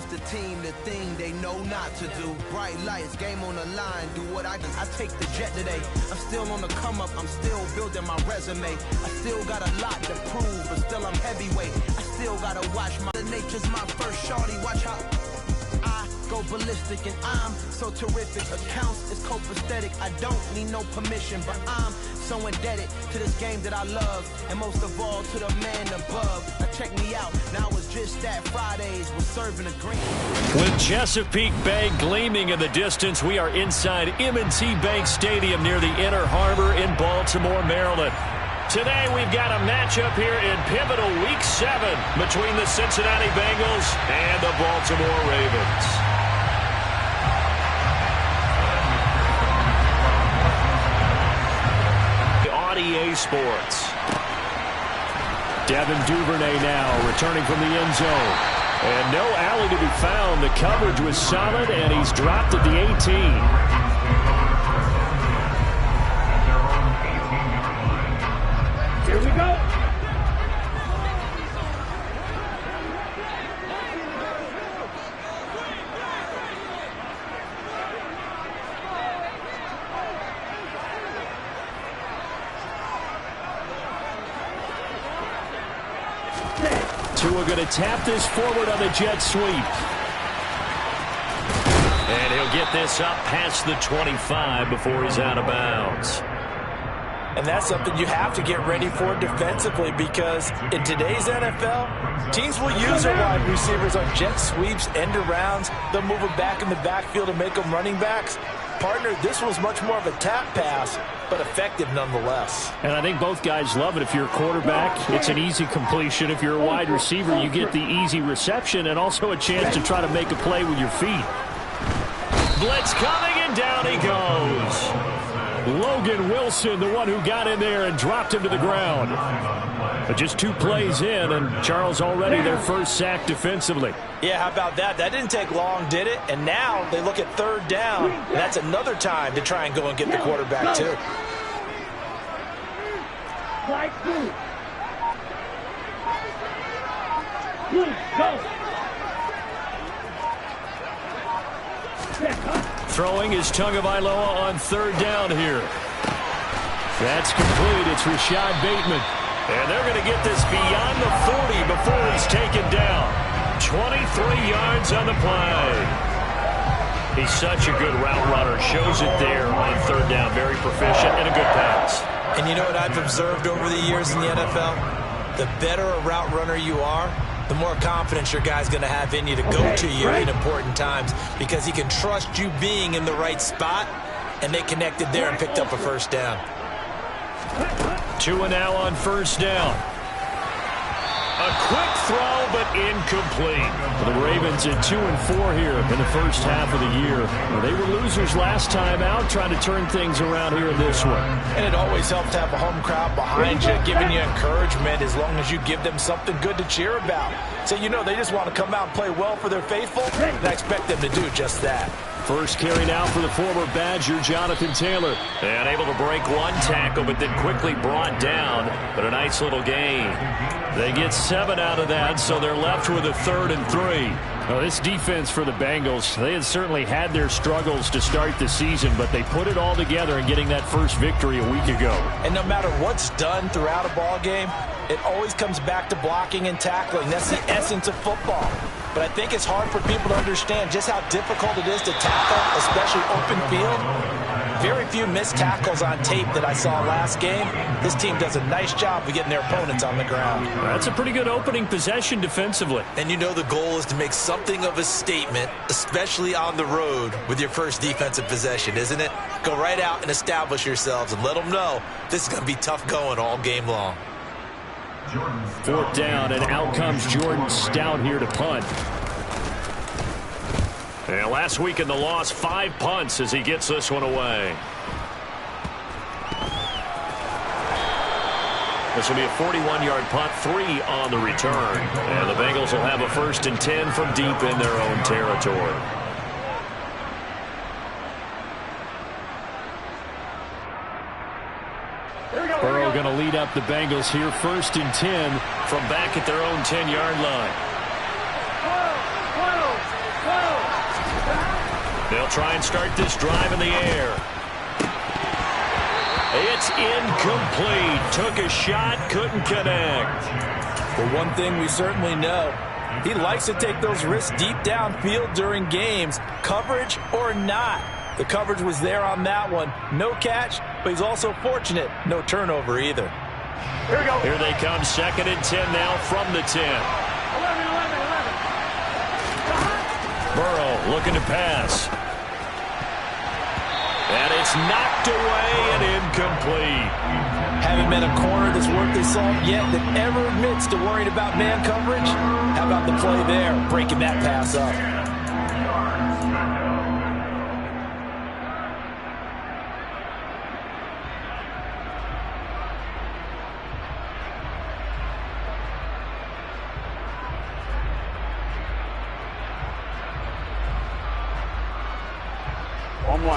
against the team, the thing they know not to do. Bright lights, game on the line, do what I take the jet today. I'm still on the come up, I'm still building my resume. I still got a lot to prove, but still I'm heavyweight. I still gotta watch my nature's my first shorty. Watch how I go ballistic, and I'm so terrific. Accounts is copacetic. I don't need no permission, but I'm so indebted to this game that I love, and most of all to the man above. Now check me out. Now it's just that Fridays we're serving a green. With Chesapeake Bay gleaming in the distance, we are inside M&T Bank Stadium near the Inner Harbor in Baltimore, Maryland. Today we've got a matchup here in pivotal Week 7 between the Cincinnati Bengals and the Baltimore Ravens. EA Sports. Devin Duvernay now returning from the end zone. And no alley to be found. The coverage was solid, and he's dropped at the 18. Here we go. Tua going to tap this forward on the jet sweep. And he'll get this up past the 25 before he's out of bounds. And that's something you have to get ready for defensively, because in today's NFL, teams will use their wide receivers on jet sweeps, end arounds. They'll move them back in the backfield and make them running backs. Partner, this was much more of a tap pass, but effective nonetheless. And I think both guys love it. If you're a quarterback, it's an easy completion. If you're a wide receiver, you get the easy reception and also a chance to try to make a play with your feet. Blitz coming, and down he goes. Logan Wilson, the one who got in there and dropped him to the ground. But just 2 plays in, and Charles already their first sack defensively. Yeah, how about that? That didn't take long, did it? And now they look at 3rd down, and that's another time to try and go and get the quarterback, too. Throwing is Tagovailoa on 3rd down here. That's complete. It's Rashad Bateman. And they're going to get this beyond the 40 before he's taken down. 23 yards on the play. He's such a good route runner. Shows it there on 3rd down. Very proficient and a good pass. And you know what I've observed over the years in the NFL? The better a route runner you are, the more confidence your guy's going to have in you to go to you in important times, because he can trust you being in the right spot, and they connected there and picked up a 1st down. Tua now on 1st down. A quick throw, but incomplete. The Ravens at 2-4 here in the first half of the year. They were losers last time out, trying to turn things around here in this one. And it always helps to have a home crowd behind you, giving you encouragement as long as you give them something good to cheer about. So, you know, they just want to come out and play well for their faithful, and I expect them to do just that. First carry now for the former Badger, Jonathan Taylor. And able to break 1 tackle, but then quickly brought down. But a nice little gain. They get 7 out of that, so they're left with a 3rd and 3. Well, this defense for the Bengals, they had certainly had their struggles to start the season, but they put it all together in getting that first victory a week ago. And no matter what's done throughout a ball game, it always comes back to blocking and tackling. That's the essence of football. But I think it's hard for people to understand just how difficult it is to tackle, especially open field. Very few missed tackles on tape that I saw last game. This team does a nice job of getting their opponents on the ground. That's a pretty good opening possession defensively. And you know the goal is to make something of a statement, especially on the road with your first defensive possession, isn't it? Go right out and establish yourselves and let them know this is going to be tough going all game long. 4th down, and out comes Jordan Stout here to punt. And last week in the loss, 5 punts as he gets this one away. This will be a 41-yard punt, 3 on the return. And the Bengals will have a 1st and 10 from deep in their own territory. Burrow going to lead up the Bengals here, 1st and 10 from back at their own 10-yard line. try and start this drive in the air. It's incomplete. Took a shot, couldn't connect. Well, one thing we certainly know, he likes to take those risks deep downfield during games, coverage or not. The coverage was there on that one. No catch, but he's also fortunate. No turnover either. Here we go. Here they come, 2nd and 10 now from the 10. 11. Burrow looking to pass. And it's knocked away and incomplete. Haven't met a corner that's worth his salt yet that ever admits to worrying about man coverage. How about the play there, breaking that pass up?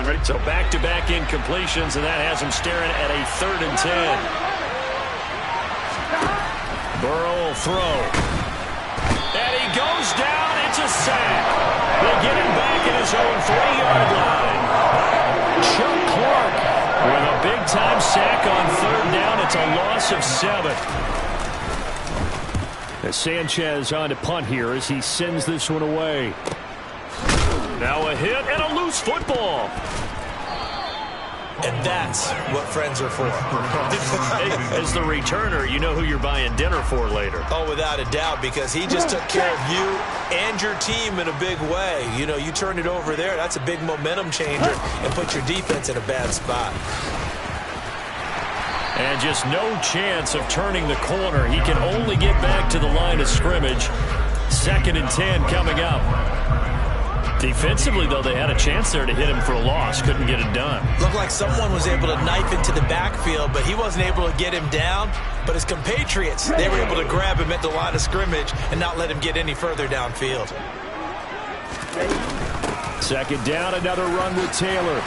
Ready? So back-to-back incompletions, and that has him staring at a 3rd and 10. Burrow will throw. And he goes down. It's a sack. They get him back at his own 3-yard line. Chuck Clark with a big-time sack on 3rd down. It's a loss of 7. As Sanchez on to punt here as he sends this one away. Now a hit and a loose football. And that's what friends are for. As the returner, you know who you're buying dinner for later. Oh, without a doubt, because he just took care of you and your team in a big way. You know, you turn it over there, that's a big momentum changer and put your defense in a bad spot. And just no chance of turning the corner. He can only get back to the line of scrimmage. 2nd and 10 coming up. Defensively, though, they had a chance there to hit him for a loss. Couldn't get it done. Looked like someone was able to knife into the backfield, but he wasn't able to get him down. But his compatriots, they were able to grab him at the line of scrimmage and not let him get any further downfield. 2nd down, another run with Taylor.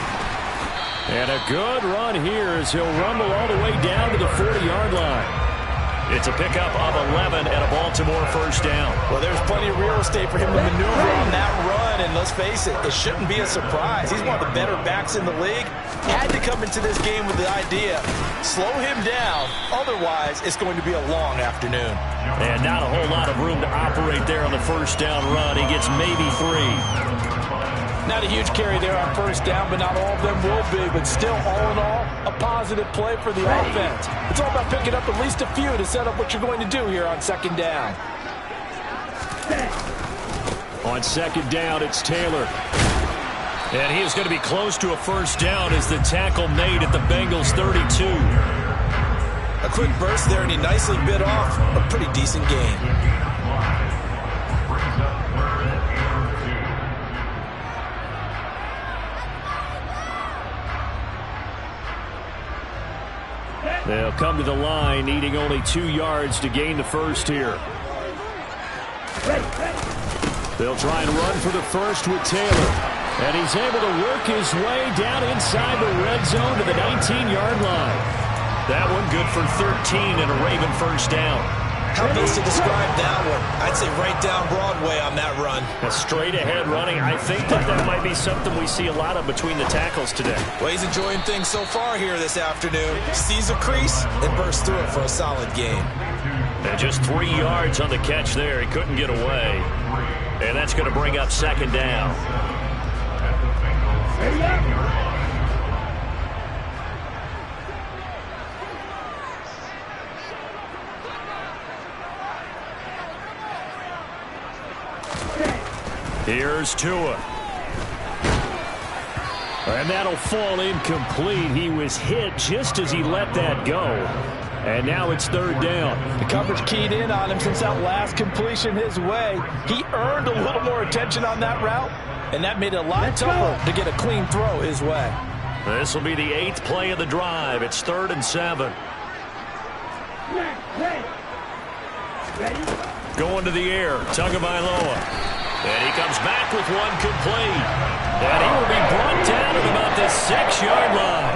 And a good run here as he'll rumble all the way down to the 40-yard line. It's a pickup of 11 and a Baltimore 1st down. Well, there's plenty of real estate for him to maneuver on that run, and let's face it, it shouldn't be a surprise. He's one of the better backs in the league. Had to come into this game with the idea, slow him down, otherwise it's going to be a long afternoon. And not a whole lot of room to operate there on the 1st down run. He gets maybe 3. Not a huge carry there on 1st down, but not all of them will be. But still, all in all, a positive play for the offense. It's all about picking up at least a few to set up what you're going to do here on 2nd down. On 2nd down, it's Taylor. And he is going to be close to a 1st down as the tackle made at the Bengals 32. A quick burst there, and he nicely bit off a pretty decent gain. They'll come to the line, needing only 2 yards to gain the 1st here. They'll try and run for the 1st with Taylor. And he's able to work his way down inside the red zone to the 19-yard line. That one good for 13 and a Raven 1st down. How best to describe that one? I'd say right down Broadway on that run. A straight-ahead running. I think that might be something we see a lot of between the tackles today. Well, he's enjoying things so far here this afternoon. Sees a crease and bursts through it for a solid gain. And just 3 yards on the catch there. He couldn't get away. And that's going to bring up 2nd down. Here's Tua. And that'll fall incomplete. He was hit just as he let that go. And now it's 3rd down. The coverage keyed in on him since that last completion his way. He earned a little more attention on that route, and that made it a lot tougher to get a clean throw his way. This will be the 8th play of the drive. It's 3rd and 7. Going to the air. Tagovailoa. And he comes back with one complete. And he will be brought down at about the 6-yard line.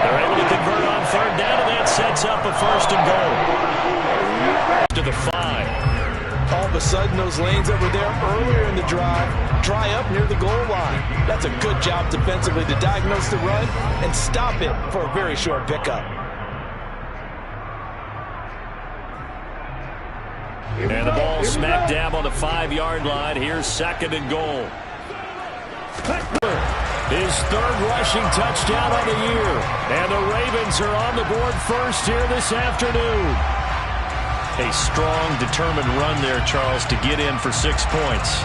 They're able to convert on 3rd down, and that sets up a 1st and goal. To the 5. All of a sudden, those lanes that were there earlier in the drive dry up near the goal line. That's a good job defensively to diagnose the run and stop it for a very short pickup. And the ball smack dab on the 5-yard line. Here's 2nd and goal. His 3rd rushing touchdown on the year. And the Ravens are on the board first here this afternoon. A strong, determined run there, Charles, to get in for 6 points.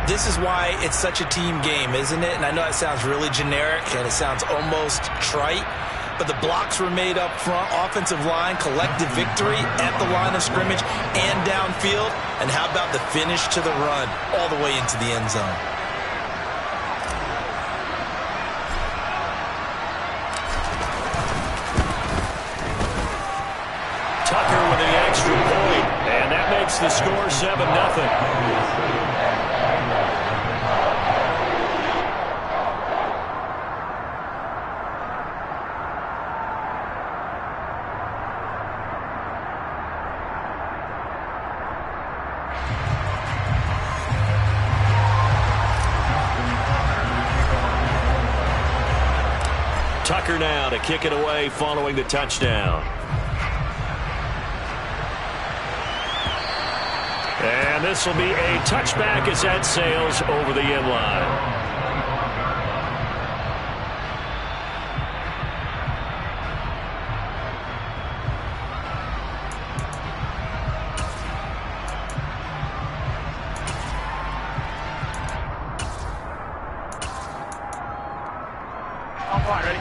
This is why it's such a team game, isn't it? And I know it sounds really generic and it sounds almost trite, but the blocks were made up front, offensive line, collective victory at the line of scrimmage and downfield. And how about the finish to the run all the way into the end zone? Tucker with the extra point, and that makes the score 7-0. Tucker now to kick it away following the touchdown. And this will be a touchback as that sails over the end line.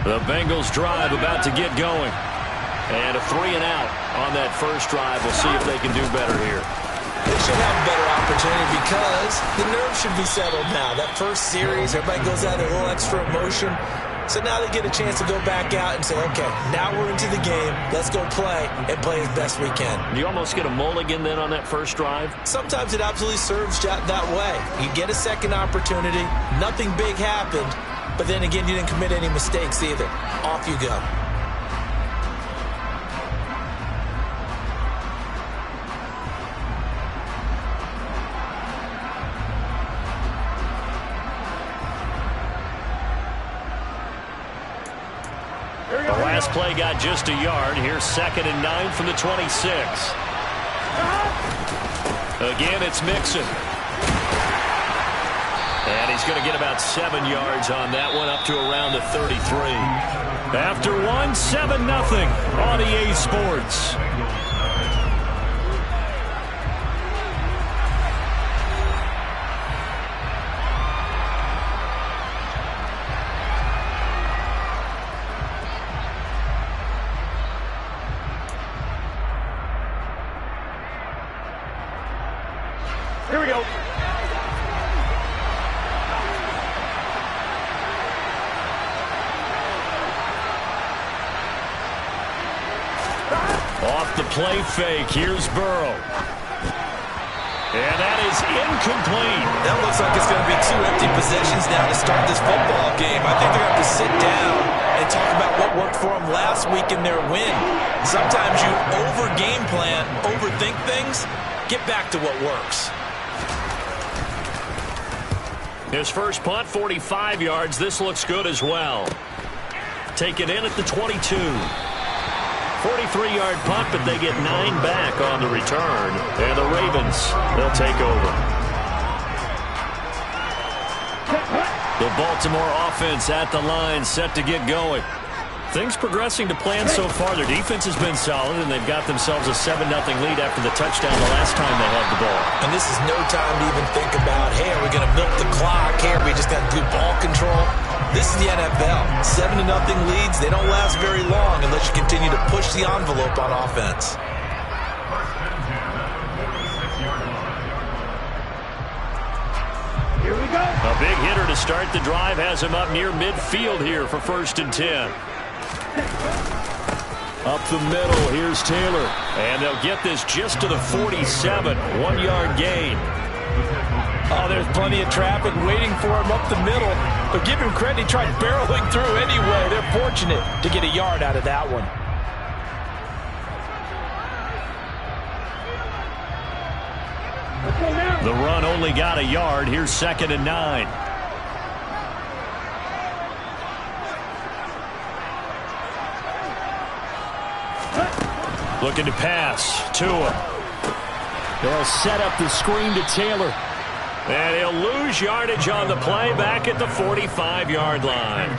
The Bengals drive about to get going. And a 3-and-out on that first drive. We'll see if they can do better here. They should have a better opportunity because the nerves should be settled now. That first series, everybody goes out a little extra emotion. So now they get a chance to go back out and say, okay, now we're into the game. Let's go play and play as best we can. You almost get a mulligan then on that first drive? Sometimes it absolutely serves that way. You get a second opportunity. Nothing big happened. But then again, you didn't commit any mistakes either. Off you go. The last play got just a yard. Here's 2nd and 9 from the 26. Again, it's Mixon. And he's going to get about 7 yards on that one, up to around the 33. After one, 7-0 on EA Sports. Here we go. Off the play fake, here's Burrow. And that is incomplete. That looks like it's going to be 2 empty possessions now to start this football game. I think they're going to have to sit down and talk about what worked for them last week in their win. Sometimes you over-game plan, overthink things, get back to what works. His first punt, 45 yards. This looks good as well. Taken in at the 22. 43-yard punt, but they get 9 back on the return. And the Ravens, they'll take over. The Baltimore offense at the line, set to get going. Things progressing to plan so far. Their defense has been solid, and they've got themselves a 7-0 lead after the touchdown the last time they had the ball. And this is no time to even think about, hey, are we going to milk the clock? Hey, are we just going to do ball control? This is the NFL. 7-0 leads, they don't last very long unless you continue to push the envelope on offense. Here we go. A big hitter to start the drive has him up near midfield here for 1st and 10. Up the middle, here's Taylor. And they'll get this just to the 47, 1-yard gain. Oh, there's plenty of traffic waiting for him up the middle. But give him credit, he tried barreling through anyway. They're fortunate to get a yard out of that one. The run only got a yard. Here's 2nd and 9. Looking to pass. Tua. They'll set up the screen to Taylor. And he'll lose yardage on the play back at the 45-yard line.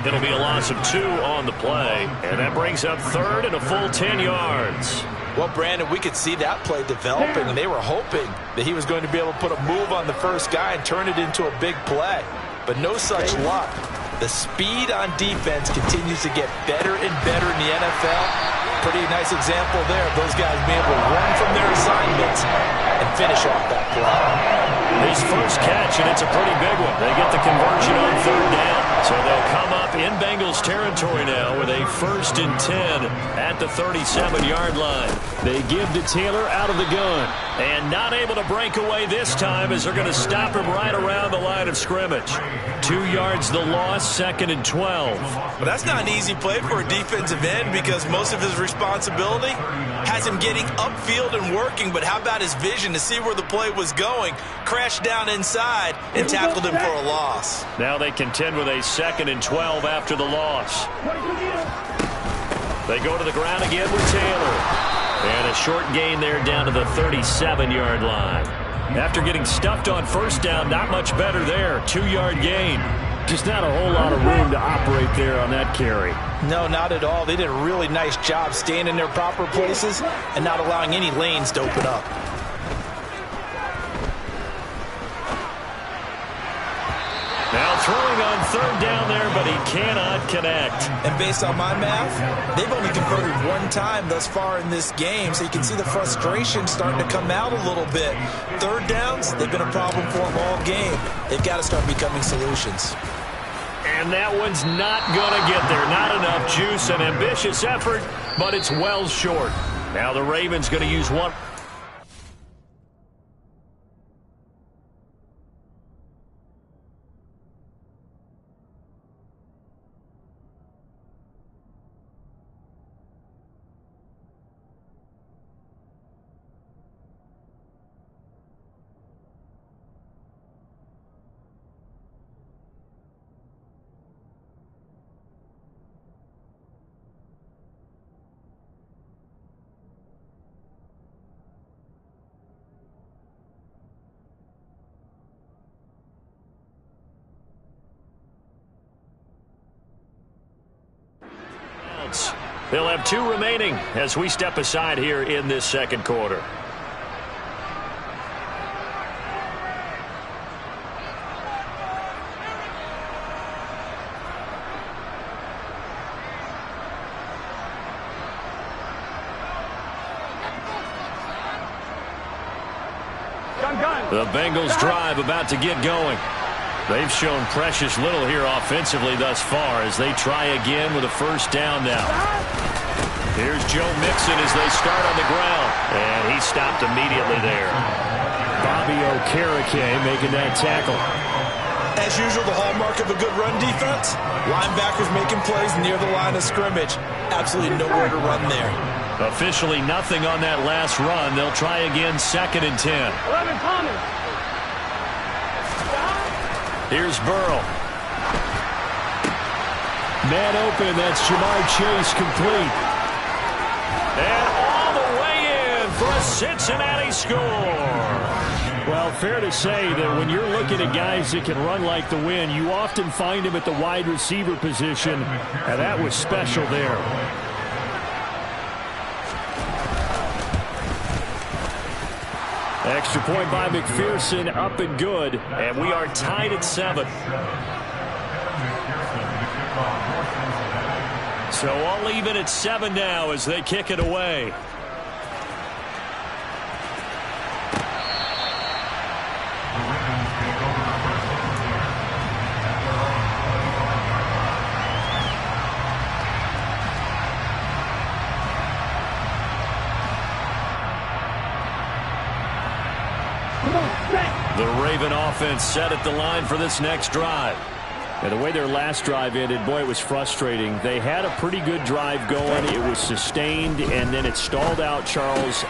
It'll be a loss of 2 on the play. And that brings up 3rd and a full 10 yards. Well, Brandon, we could see that play developing, and they were hoping that he was going to be able to put a move on the first guy and turn it into a big play. But no such luck. The speed on defense continues to get better and better in the NFL. Pretty nice example there of those guys being able to run from their assignments and finish off that play. His first catch, and it's a pretty big one. They get the conversion on 3rd down. So they'll come up in Bengals territory now with a 1st and 10 at the 37-yard line. They give to Taylor out of the gun. And not able to break away this time as they're going to stop him right around the line of scrimmage. 2 yards the loss, 2nd and 12. Well, that's not an easy play for a defensive end because most of his responsibility has him getting upfield and working, but how about his vision to see where the play was going, crashed down inside, and tackled him for a loss. Now they contend with a 2nd and 12 after the loss. They go to the ground again with Taylor. And a short gain there down to the 37-yard line. After getting stuffed on 1st down, not much better there. 2-yard gain. Just not a whole lot of room to operate there on that carry. No, not at all. They did a really nice job staying in their proper places and not allowing any lanes to open up. Now throwing on 3rd down there, but he cannot connect. And based on my math, they've only converted 1 time thus far in this game, so you can see the frustration starting to come out a little bit. 3rd downs, they've been a problem for them all game. They've got to start becoming solutions. And that one's not going to get there. Not enough juice, an ambitious effort, but it's well short. Now the Ravens going to use one. They'll have 2 remaining as we step aside here in this 2nd quarter. The Bengals drive about to get going. They've shown precious little here offensively thus far as they try again with a 1st down now. Here's Joe Mixon as they start on the ground. And he stopped immediately there. Bobby Okereke making that tackle. As usual, the hallmark of a good run defense, linebackers making plays near the line of scrimmage. Absolutely nowhere to run there. Officially nothing on that last run. They'll try again 2nd and 10. 11 Thomas. Here's Burrow. Man open, that's Jamar Chase complete. And all the way in for a Cincinnati score. Well, fair to say that when you're looking at guys that can run like the wind, you often find them at the wide receiver position, and that was special there. Extra point by McPherson, up and good, and we are tied at 7. So all even at 7 now as they kick it away. The Raven offense set at the line for this next drive. And the way their last drive ended, boy, it was frustrating. They had a pretty good drive going. It was sustained, and then it stalled out, Charles.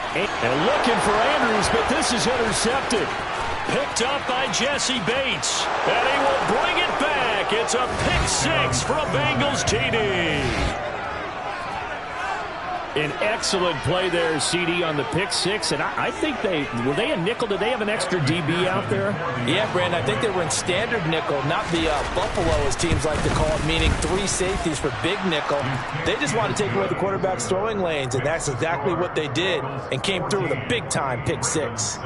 And looking for Andrews, but this is intercepted. Picked up by Jesse Bates. And he will bring it back. It's a pick six for a Bengals TD. An excellent play there, CD, on the pick six. And I think were they a nickel? Did they have an extra DB out there? Yeah, Brandon, I think they were in standard nickel, not the Buffalo, as teams like to call it, meaning 3 safeties for big nickel. They just wanted to take away the quarterback's throwing lanes, and that's exactly what they did, and came through with a big-time pick six.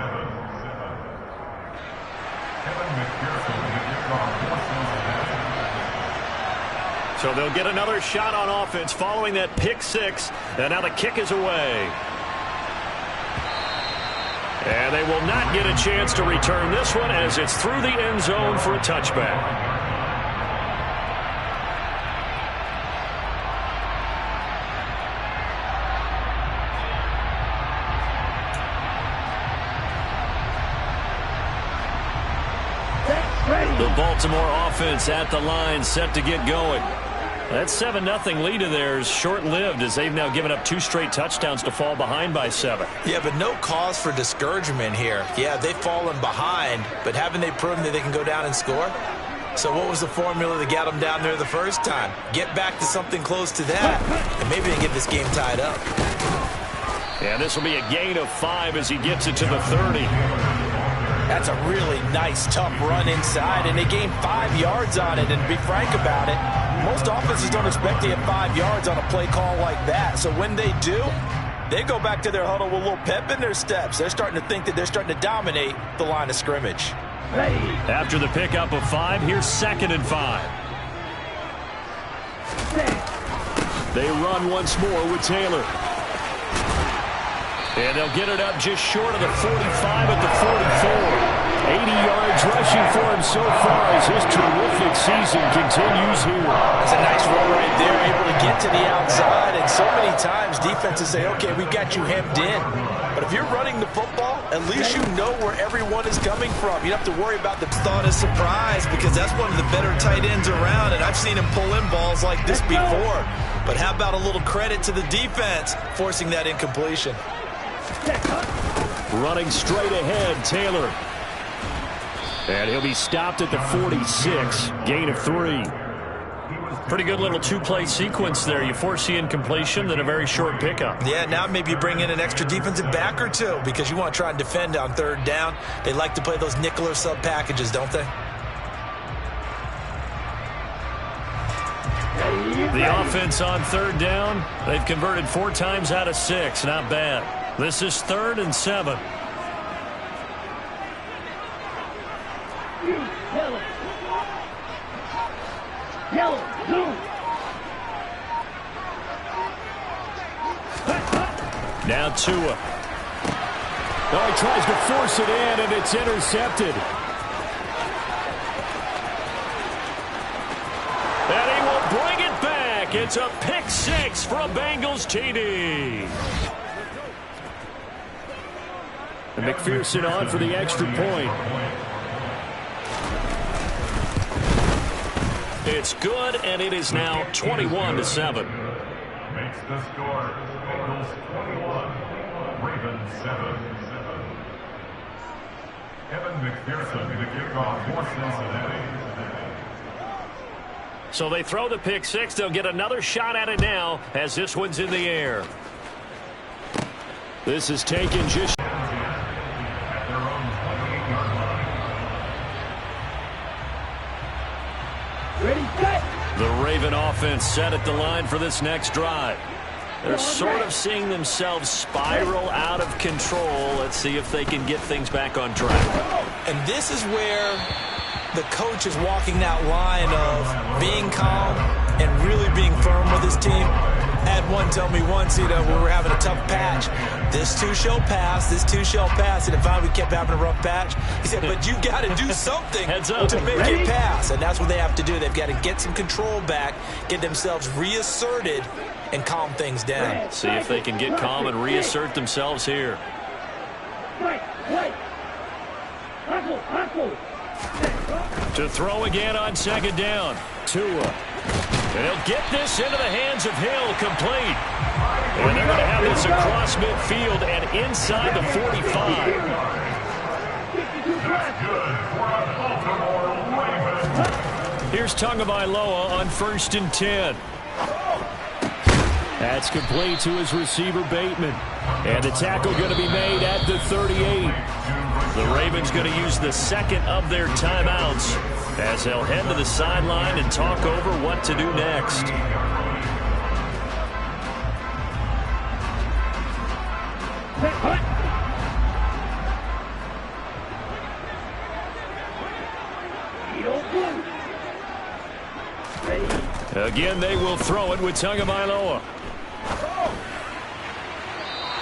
So they'll get another shot on offense following that pick six. And now the kick is away. And they will not get a chance to return this one as it's through the end zone for a touchback. The Baltimore offense at the line, set to get going. That 7-0 lead of theirs short-lived as they've now given up 2 straight touchdowns to fall behind by 7. Yeah, but no cause for discouragement here. Yeah, they've fallen behind, but haven't they proven that they can go down and score? So what was the formula that got them down there the first time? Get back to something close to that, and maybe they get this game tied up. Yeah, this will be a gain of 5 as he gets it to the 30. That's a really nice, tough run inside, and they gained 5 yards on it. And to be frank about it, most offenses don't expect to get 5 yards on a play call like that. So when they do, they go back to their huddle with a little pep in their steps. They're starting to think that they're starting to dominate the line of scrimmage. After the pickup of 5, here's 2nd and 5. They run once more with Taylor. And they'll get it up just short of the 45 at the 44. 80 yards rushing for him so far as his terrific season continues here. That's a nice run right there, able to get to the outside. And so many times defenses say, okay, we've got you hemmed in. But if you're running the football, at least you know where everyone is coming from. You don't have to worry about the thought of surprise because that's one of the better tight ends around. And I've seen him pull in balls like this before. But how about a little credit to the defense forcing that incompletion? Running straight ahead, Taylor. And he'll be stopped at the 46. Gain of 3. Pretty good little 2-play sequence there. You force the incompletion, then a very short pickup. Yeah, now maybe you bring in an extra defensive back or 2 because you want to try and defend on 3rd down. They like to play those nickel or sub packages, don't they? The offense on 3rd down, they've converted 4 times out of 6. Not bad. This is 3rd and 7. Now Tua. Oh, he tries to force it in, and it's intercepted. And he will bring it back. It's a pick 6 for a Bengals TD. And McPherson on for the extra point. It's good, and it is now 21-7. Makes the score Bengals 21, Ravens 7. Kevin McPherson to kick off for Cincinnati. So they throw the pick 6. They'll get another shot at it now as this one's in the air. This is taken just... The Raven offense set at the line for this next drive. They're sort of seeing themselves spiral out of control. Let's see if they can get things back on track. And this is where the coach is walking that line of being calm and really being firm with his team. I had one tell me once, when we were having a tough patch, this too shall pass, this too shall pass. And finally we kept having a rough patch. He said, but you got to do something to make it pass. And that's what they have to do. They've got to get some control back, get themselves reasserted, and calm things down. See if they can get calm and reassert themselves here. To throw again on 2nd down. Tua. And he'll get this into the hands of Hill, complete. And they're going to have this across midfield and inside the 45. Here's Tagovailoa on 1st and 10. That's complete to his receiver, Bateman. And the tackle going to be made at the 38. The Ravens going to use the second of their timeouts as they'll head to the sideline and talk over what to do next. Again, they will throw it with Tagovailoa.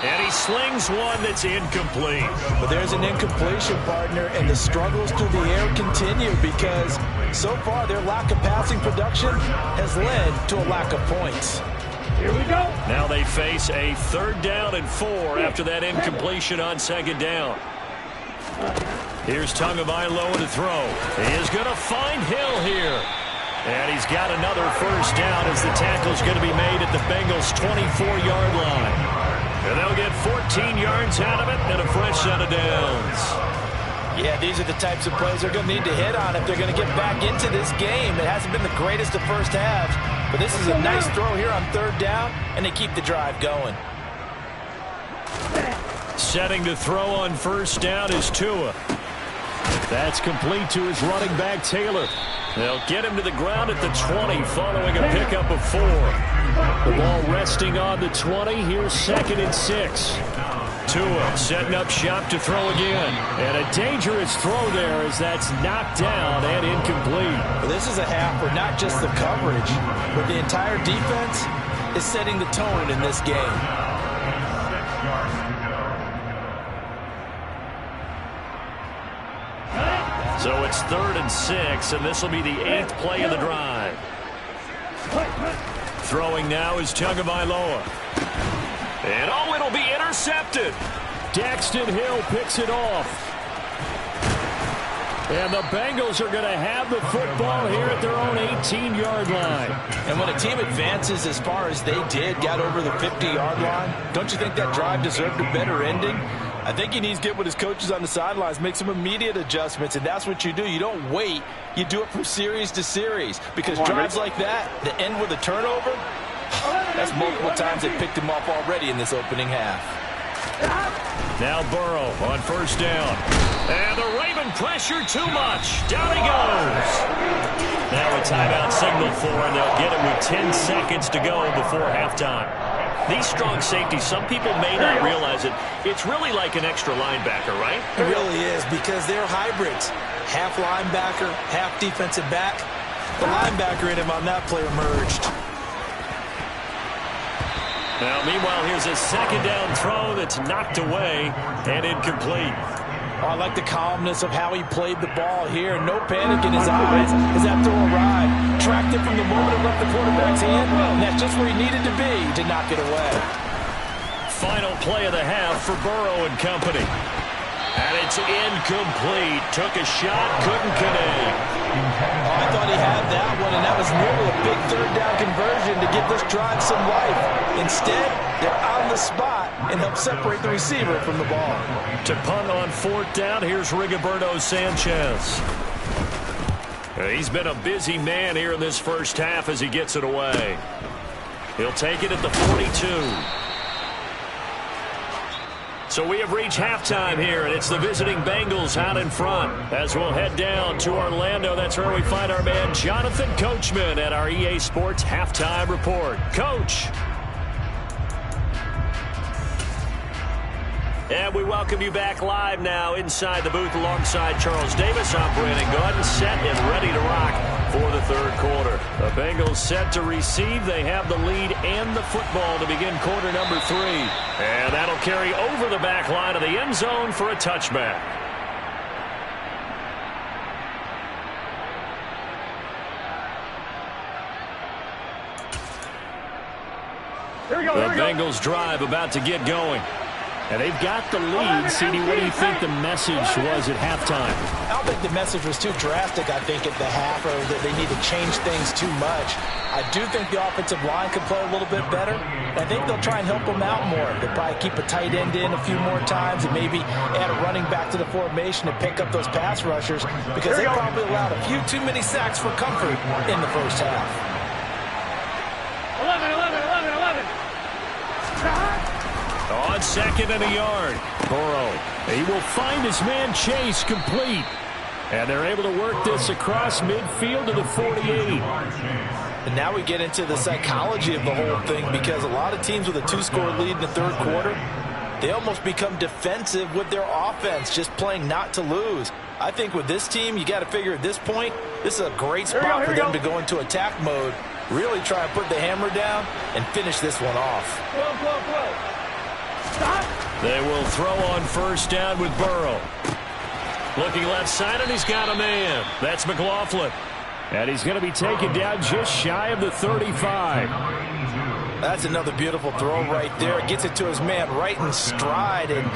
And he slings one that's incomplete. But there's an incompletion, partner, and the struggles through the air continue because so far their lack of passing production has led to a lack of points. Here we go. Now they face a 3rd down and 4 after that incompletion on 2nd down. Here's Tagovailoa to throw. He is going to find Hill here. And he's got another 1st down as the tackle's going to be made at the Bengals' 24-yard line. And they'll get 14 yards out of it and a fresh set of downs. Yeah, these are the types of plays they're going to need to hit on if they're going to get back into this game. It hasn't been the greatest of first halves, but this is a nice throw here on 3rd down, and they keep the drive going. Setting to throw on 1st down is Tua. That's complete to his running back, Taylor. They'll get him to the ground at the 20 following a pickup of 4. The ball resting on the 20. Here's 2nd and 6. Tua setting up shop to throw again. And a dangerous throw there as that's knocked down and incomplete. Well, this is a half where not just the coverage, but the entire defense is setting the tone in this game. So it's 3rd and 6, and this will be the 8th play of the drive. Throwing now is Tagovailoa. And oh, it'll be intercepted. Daxton Hill picks it off. And the Bengals are going to have the football here at their own 18-yard line. And when a team advances as far as they did, got over the 50-yard line, don't you think that drive deserved a better ending? I think he needs to get with his coaches on the sidelines, make some immediate adjustments, and that's what you do. You don't wait. You do it from series to series because drives like that end with a turnover, that's multiple times they picked him off already in this opening half. Now Burrow on 1st down. And the Raven pressure too much. Down he goes. Now a timeout signal for him. They'll get him with 10 seconds to go before halftime. These strong safeties, some people may not realize it. It's really like an extra linebacker, right? It really is because they're hybrids. Half linebacker, half defensive back. The linebacker in him on that play emerged. Now, meanwhile, here's a 2nd down throw that's knocked away and incomplete. Oh, I like the calmness of how he played the ball here. No panic in his eyes as that throw arrived. Tracked it from the moment it left the quarterback's hand, and that's just where he needed to be to knock it away. Final play of the half for Burrow and company. And it's incomplete. Took a shot, couldn't connect. Oh, I thought he had that one, and that was nearly a big 3rd down conversion to give this drive some life. Instead, they're on the spot and help separate the receiver from the ball. To punt on 4th down, here's Rigoberto Sanchez. He's been a busy man here in this first half as he gets it away. He'll take it at the 42. So we have reached halftime here, and it's the visiting Bengals out in front. As we'll head down to Orlando, that's where we find our man Jonathan Coachman at our EA Sports Halftime Report. Coach. And we welcome you back live now inside the booth alongside Charles Davis. I'm Brandon Gordon, set and ready to rock for the 3rd quarter. The Bengals set to receive. They have the lead and the football to begin quarter number 3. And that'll carry over the back line of the end zone for a touchback. The Bengals drive about to get going. And they've got the lead. CD, what do you think the message was at halftime? I don't think the message was too drastic, I think, at the half, or that they need to change things too much. I do think the offensive line could play a little bit better. I think they'll try and help them out more. They'll probably keep a tight end in a few more times and maybe add a running back to the formation to pick up those pass rushers, because they probably allowed a few too many sacks for comfort in the first half. 11. On second and a yard, Burrow. He will find his man Chase complete. And they're able to work this across midfield to the 48. And now we get into the psychology of the whole thing, because a lot of teams with a 2-score lead in the third quarter, they almost become defensive with their offense, just playing not to lose. I think with this team, you got to figure at this point, this is a great spot for them to go into attack mode, really try and put the hammer down and finish this one off. Stop. They will throw on first down with Burrow. Looking left side, and he's got a man. That's McLaughlin. And he's going to be taken down just shy of the 35. That's another beautiful throw right there. Gets it to his man right in stride. And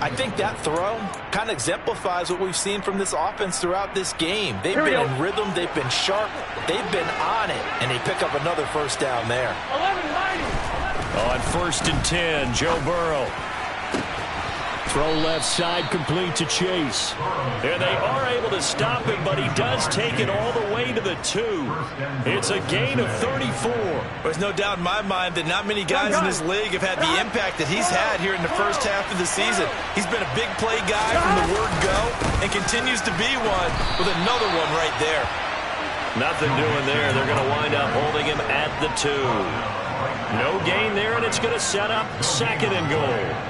I think that throw kind of exemplifies what we've seen from this offense throughout this game. They've been in rhythm. They've been sharp. They've been on it. And they pick up another first down there. 11-90. On first and 10, Joe Burrow. Throw left side complete to Chase. And they are able to stop him, but he does take it all the way to the 2. It's a gain of 34. There's no doubt in my mind that not many guys in this league have had the impact that he's had here in the first half of the season. He's been a big play guy from the word go and continues to be one with another one right there. Nothing doing there. They're going to wind up holding him at the 2. No gain there, and it's going to set up second and goal.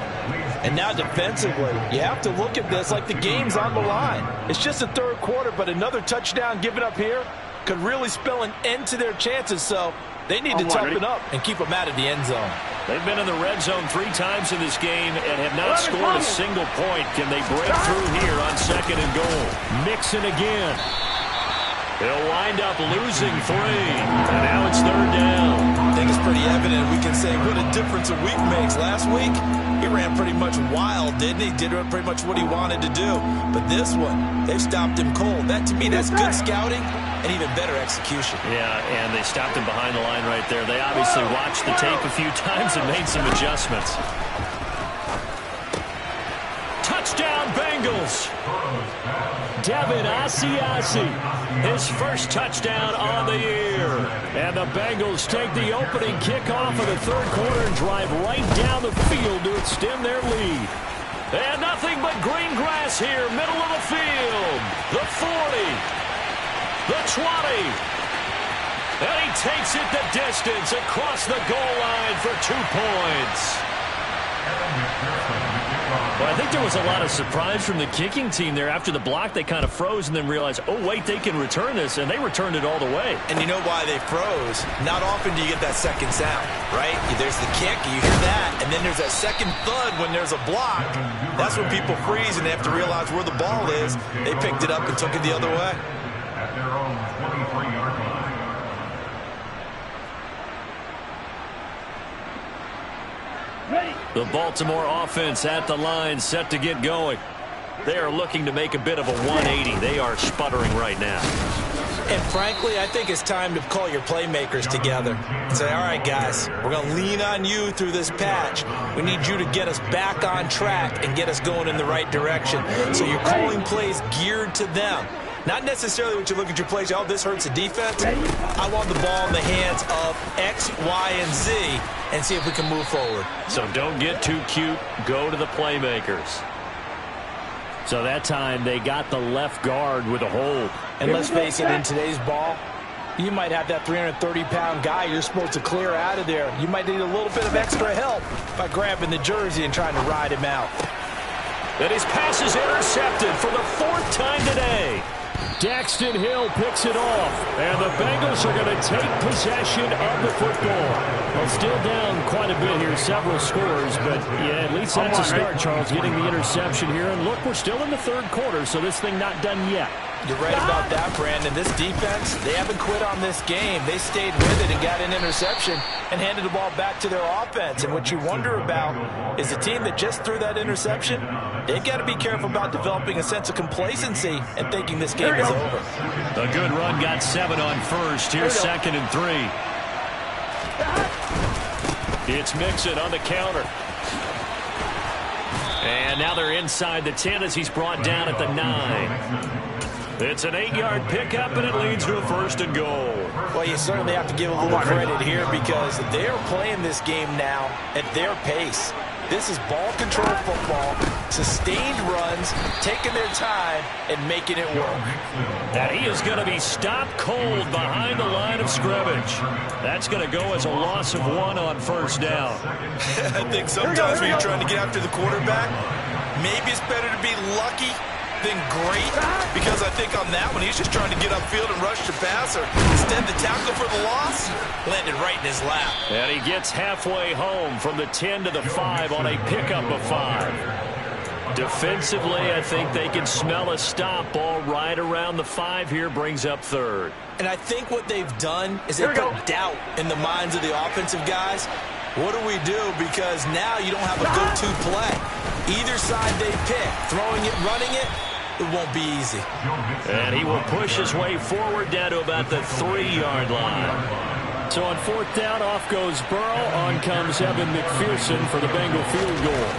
And now defensively, you have to look at this like the game's on the line. It's just the third quarter, but another touchdown given up here could really spell an end to their chances. So they need to toughen up and keep them out of the end zone. They've been in the red zone 3 times in this game and have not scored a single point. Can they break through here on second and goal? Mixon again. They'll wind up losing 3. And now it's third down. I think it's pretty evident. We can say what a difference a week makes. Last week, he ran pretty much wild, didn't he? Did pretty much what he wanted to do. But this one, they've stopped him cold. That, to me, that's good scouting and even better execution. Yeah, and they stopped him behind the line right there. They obviously watched the tape a few times and made some adjustments. Touchdown, Bengals. Devin Asiasi, his first touchdown on the year. And the Bengals take the opening kickoff of the third quarter and drive right down the field to extend their lead. And nothing but green grass here, middle of the field. The 40, the 20. And he takes it the distance across the goal line for 2 points. Well, I think there was a lot of surprise from the kicking team there. After the block, they kind of froze and then realized, oh, wait, they can return this, and they returned it all the way. And you know why they froze? Not often do you get that second sound, right? There's the kick, you hear that, and then there's that second thud when there's a block. That's when people freeze and they have to realize where the ball is. They picked it up and took it the other way. At their own 23-yard line. The Baltimore offense at the line, set to get going. They are looking to make a bit of a 180. They are sputtering right now. And frankly, I think it's time to call your playmakers together and say, all right, guys, we're going to lean on you through this patch. We need you to get us back on track and get us going in the right direction. So you're calling plays geared to them. Not necessarily what you look at your plays, oh, this hurts the defense. I want the ball in the hands of X, Y, and Z and see if we can move forward. So don't get too cute. Go to the playmakers. So that time they got the left guard with a hold. And let's face it, in today's ball, you might have that 330-pound guy you're supposed to clear out of there. You might need a little bit of extra help by grabbing the jersey and trying to ride him out. And his pass is intercepted for the 4th time today. Daxton Hill picks it off, and the Bengals are going to take possession of the football. Well, still down quite a bit here, several scores, but yeah, at least that's a start, Charles, getting the interception here. And look, we're still in the third quarter, so this thing not done yet. You're right about that, Brandon. This defense, they haven't quit on this game. They stayed with it and got an interception and handed the ball back to their offense. And what you wonder about is the team that just threw that interception, they've got to be careful about developing a sense of complacency and thinking this game is over. A good run got 7 on first. Here's 2nd and 3. It's Mixon on the counter. And now they're inside the 10 as he's brought down at the 9. It's an 8-yard pickup, and it leads to a 1st and goal. Well, you certainly have to give a little credit here because they're playing this game now at their pace. This is ball control football, sustained runs, taking their time, and making it work. And he is going to be stopped cold behind the line of scrimmage. That's going to go as a loss of 1 on 1st down. I think sometimes when you're trying to get after the quarterback, maybe it's better to be lucky than great, because I think on that one, he's just trying to get upfield and rush the passer. Instead, the tackle for the loss landed right in his lap. And he gets halfway home from the 10 to the 5 on a pickup of 5. Defensively, I think they can smell a stop ball right around the 5 here, brings up 3rd. And I think what they've done is they put doubt in the minds of the offensive guys. What do we do? Because now you don't have a go-to play. Either side they pick, throwing it, running it, it won't be easy. And he will push his way forward down to about the 3-yard line. So on 4th down, off goes Burrow. On comes Evan McPherson for the Bengal field goal.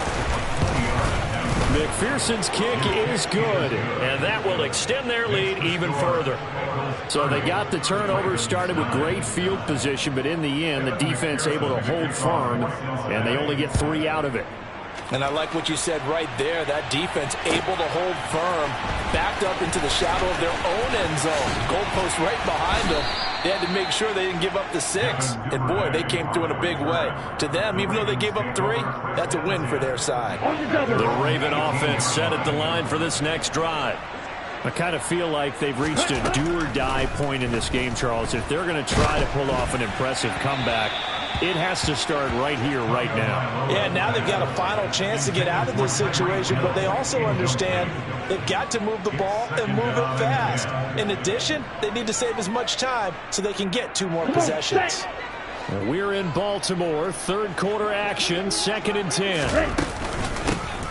McPherson's kick is good, and that will extend their lead even further. So they got the turnover, started with great field position, but in the end, the defense able to hold firm, and they only get 3 out of it. And I like what you said right there. That defense able to hold firm, backed up into the shadow of their own end zone. Goalpost right behind them. They had to make sure they didn't give up the 6. And, boy, they came through in a big way. To them, even though they gave up 3, that's a win for their side. The Raven offense set at the line for this next drive. I kind of feel like they've reached a do-or-die point in this game, Charles. If they're going to try to pull off an impressive comeback, it has to start right here, right now. Yeah, now they've got a final chance to get out of this situation, but they also understand they've got to move the ball and move it fast. In addition, they need to save as much time so they can get 2 more possessions. We're in Baltimore, 3rd quarter action, 2nd and 10.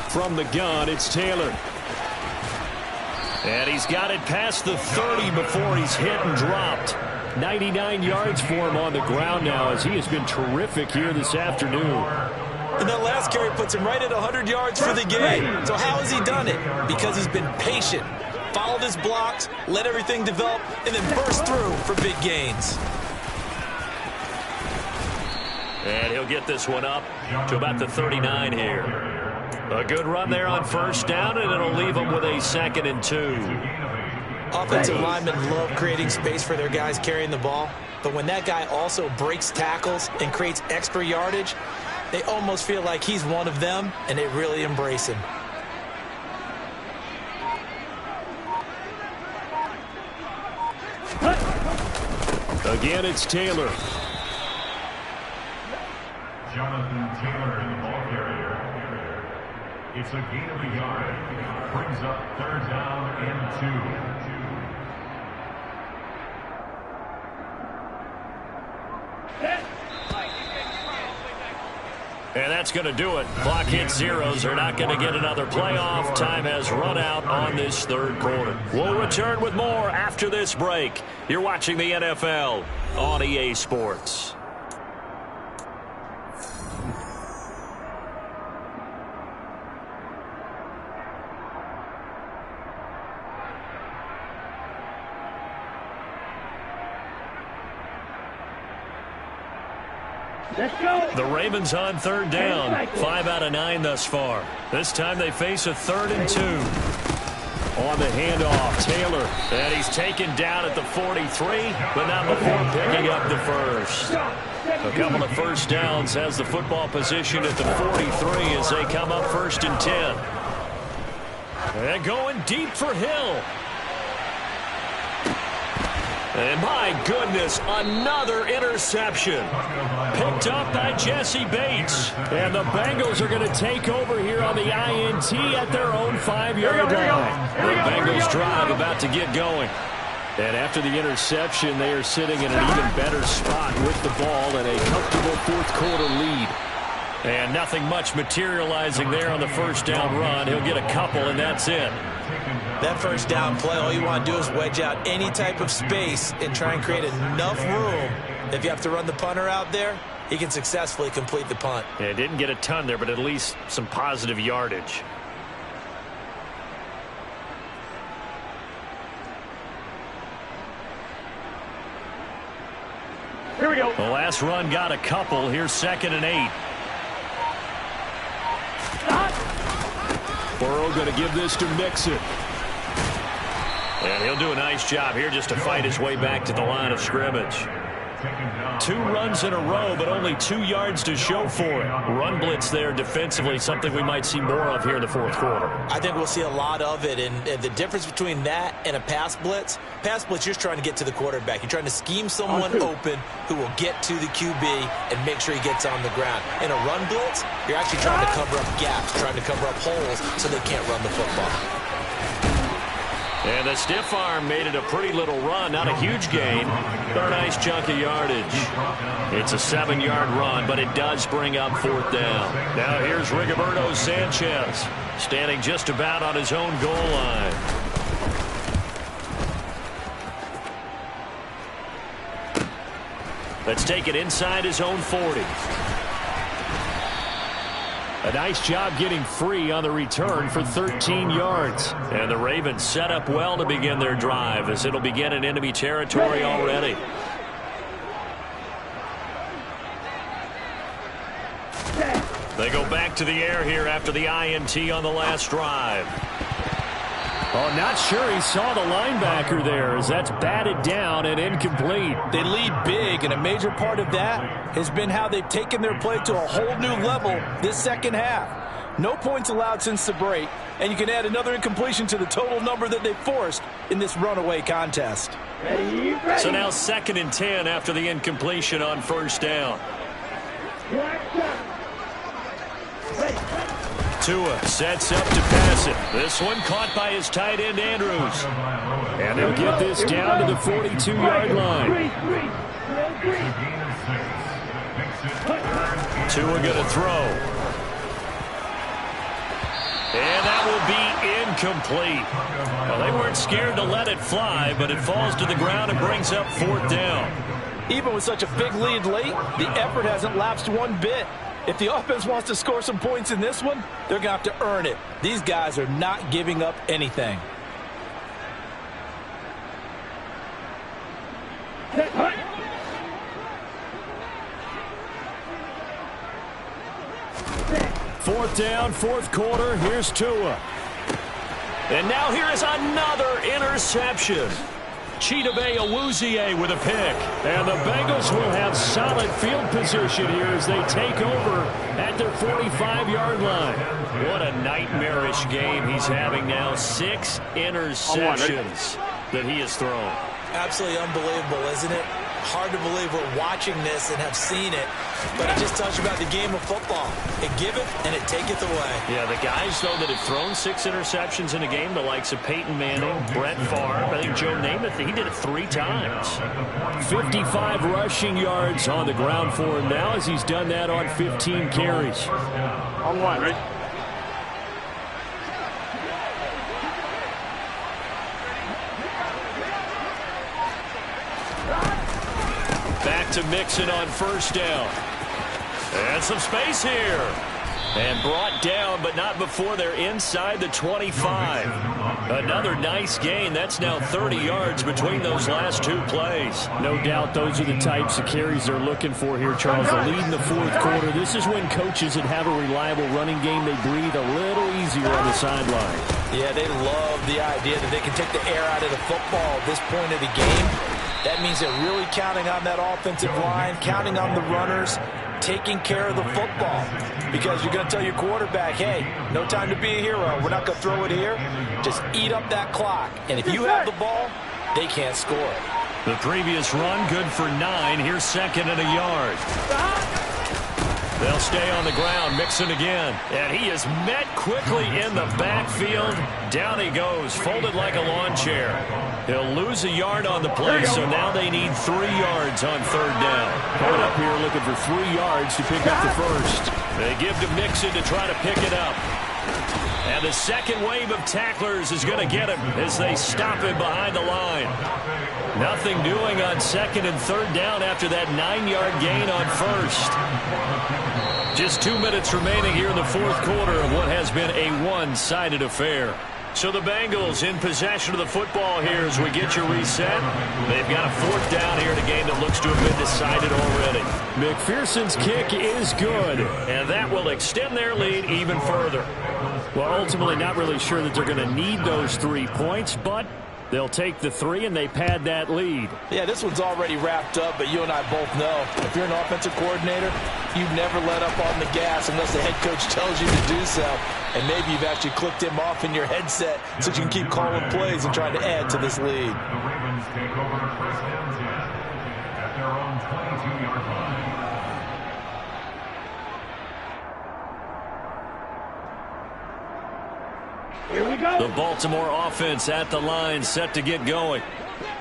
From the gun, it's Taylor. And he's got it past the 30 before he's hit and dropped. 99 yards for him on the ground now as he has been terrific here this afternoon. And that last carry puts him right at 100 yards for the game. So how has he done it? Because he's been patient, followed his blocks, let everything develop, and then burst through for big gains. And he'll get this one up to about the 39 here. A good run there on 1st down, and it'll leave them with a 2nd and 2. Offensive linemen love creating space for their guys carrying the ball, but when that guy also breaks tackles and creates extra yardage, they almost feel like he's one of them, and they really embrace him. Again, it's Taylor. Jonathan Taylor in the ball carrier. It's a gain of a yard. Brings up 3rd down and 2. And that's going to do it. Clock hits 0s. They're not going to get another playoff. Time has run out on this 3rd quarter. We'll return with more after this break. You're watching the NFL on EA Sports. The Ravens on 3rd down. 5 out of 9 thus far. This time they face a 3rd and 2. On the handoff, Taylor. And he's taken down at the 43, but not before picking up the 1st. A couple of 1st downs has the football position at the 43 as they come up 1st and 10. And going deep for Hill. And my goodness, another interception. Picked up by Jesse Bates. And the Bengals are going to take over here on the INT at their own 5-yard line. The Bengals drive about to get going. And after the interception, they are sitting in an even better spot with the ball and a comfortable fourth-quarter lead. And nothing much materializing there on the first down run. He'll get a couple, and that's it. That first down play, all you want to do is wedge out any type of space and try and create enough room. If you have to run the punter out there, he can successfully complete the punt. Yeah, didn't get a ton there, but at least some positive yardage. Here we go. The last run got a couple. Here's 2nd and 8. Burrow going to give this to Mixon. And he'll do a nice job here just to fight his way back to the line of scrimmage. 2 runs in a row, but only 2 yards to show for it. Run blitz there defensively, something we might see more of here in the fourth quarter. I think we'll see a lot of it, and the difference between that and a pass blitz, you're just trying to get to the quarterback. You're trying to scheme someone open who will get to the QB and make sure he gets on the ground. In a run blitz, you're actually trying to cover up gaps, trying to cover up holes so they can't run the football. And the stiff arm made it a pretty little run. Not a huge gain, but a nice chunk of yardage. It's a 7-yard run, but it does bring up 4th down. Now here's Rigoberto Sanchez, standing just about on his own goal line. Let's take it inside his own 40. A nice job getting free on the return for 13 yards. And the Ravens set up well to begin their drive as it'll begin in enemy territory already. They go back to the air here after the INT on the last drive. Oh, not sure he saw the linebacker there as that's batted down and incomplete. They lead big, and a major part of that has been how they've taken their play to a whole new level this second half. No points allowed since the break, and you can add another incompletion to the total number that they forced in this runaway contest. So now 2nd and 10 after the incompletion on first down. Tua sets up to pass it. This one caught by his tight end, Andrews. And they'll get this down to the 42-yard line. Tua going to throw. And that will be incomplete. Well, they weren't scared to let it fly, but it falls to the ground and brings up 4th down. Even with such a big lead late, the effort hasn't lapsed one bit. If the offense wants to score some points in this one, they're going to have to earn it. These guys are not giving up anything. Fourth down, fourth quarter. Here's Tua. And now here is another interception. Chidobe Awuzie with a pick. And the Bengals will have solid field position here as they take over at their 45-yard line. What a nightmarish game he's having now. 6 interceptions that he has thrown. Absolutely unbelievable, isn't it? Hard to believe we're watching this and have seen it, but it just tells you about the game of football. It giveth and it taketh away. Yeah, the guys, though, that have thrown 6 interceptions in a game, the likes of Peyton Manning, Brett Favre, I think Joe Namath, he did it 3 times. 55 rushing yards on the ground for him now as he's done that on 15 carries. On 1, right? Back to Mixon on first down. And some space here. And brought down, but not before they're inside the 25. Another nice gain. That's now 30 yards between those last 2 plays. No doubt those are the types of carries they're looking for here, Charles. The lead in the fourth quarter. This is when coaches that have a reliable running game, they breathe a little easier on the sideline. Yeah, they love the idea that they can take the air out of the football at this point of the game. That means they're really counting on that offensive line, counting on the runners, taking care of the football. Because you're going to tell your quarterback, hey, no time to be a hero. We're not going to throw it here. Just eat up that clock. And if you have the ball, they can't score. The previous run, good for 9. Here's second and a yard. They'll stay on the ground, Mixon again. And he is met quickly in the backfield. Down he goes, folded like a lawn chair. He'll lose a yard on the play, so now they need 3 yards on third down. Coming up here looking for 3 yards to pick up the first. They give to Mixon to try to pick it up. And the second wave of tacklers is going to get him as they stop him behind the line. Nothing doing on second and third down after that 9-yard gain on first. Just 2 minutes remaining here in the fourth quarter of what has been a one-sided affair. So the Bengals in possession of the football here as we get you reset. They've got a fourth down here in a game that looks to have been decided already. McPherson's kick is good. And that will extend their lead even further. Well, ultimately not really sure that they're going to need those 3 points, but they'll take the 3 and they pad that lead. Yeah, this one's already wrapped up, but you and I both know if you're an offensive coordinator, you never let up on the gas unless the head coach tells you to do so. And maybe you've actually clicked him off in your headset so you can keep calling plays and trying to add to this lead. The Ravens take over first and 10 at their own 22-yard line. Here we go. The Baltimore offense at the line, set to get going.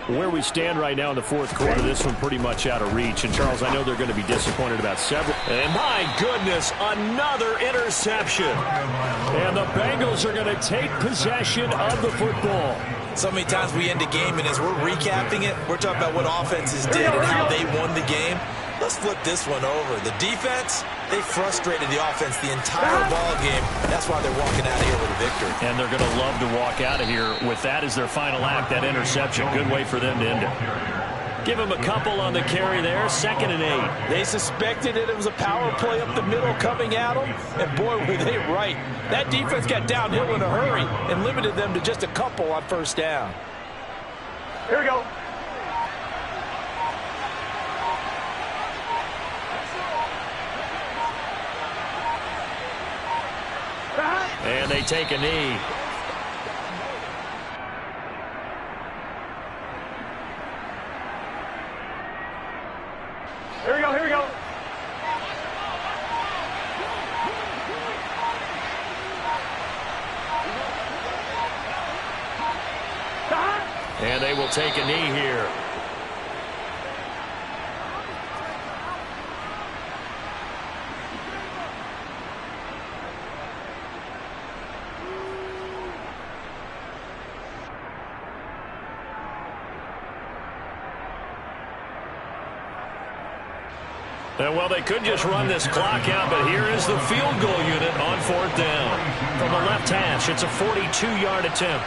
Where we stand right now in the fourth quarter, this one pretty much out of reach. And, Charles, I know they're going to be disappointed about several. And, my goodness, another interception. And the Bengals are going to take possession of the football. So many times we end a game, and as we're recapping it, we're talking about what offenses did and how they won the game. Let's flip this one over. The defense, they frustrated the offense the entire ball game. That's why they're walking out of here with a victory. And they're going to love to walk out of here with that as their final act, that interception. Good way for them to end it. Give them a couple on the carry there, 2nd and 8. They suspected it was a power play up the middle coming at them, and boy, were they right. That defense got downhill in a hurry and limited them to just a couple on first down. Here we go. And they take a knee. Here we go, here we go. And they will take a knee here. And, well, they could just run this clock out, but here is the field goal unit on fourth down. From the left hash, it's a 42-yard attempt.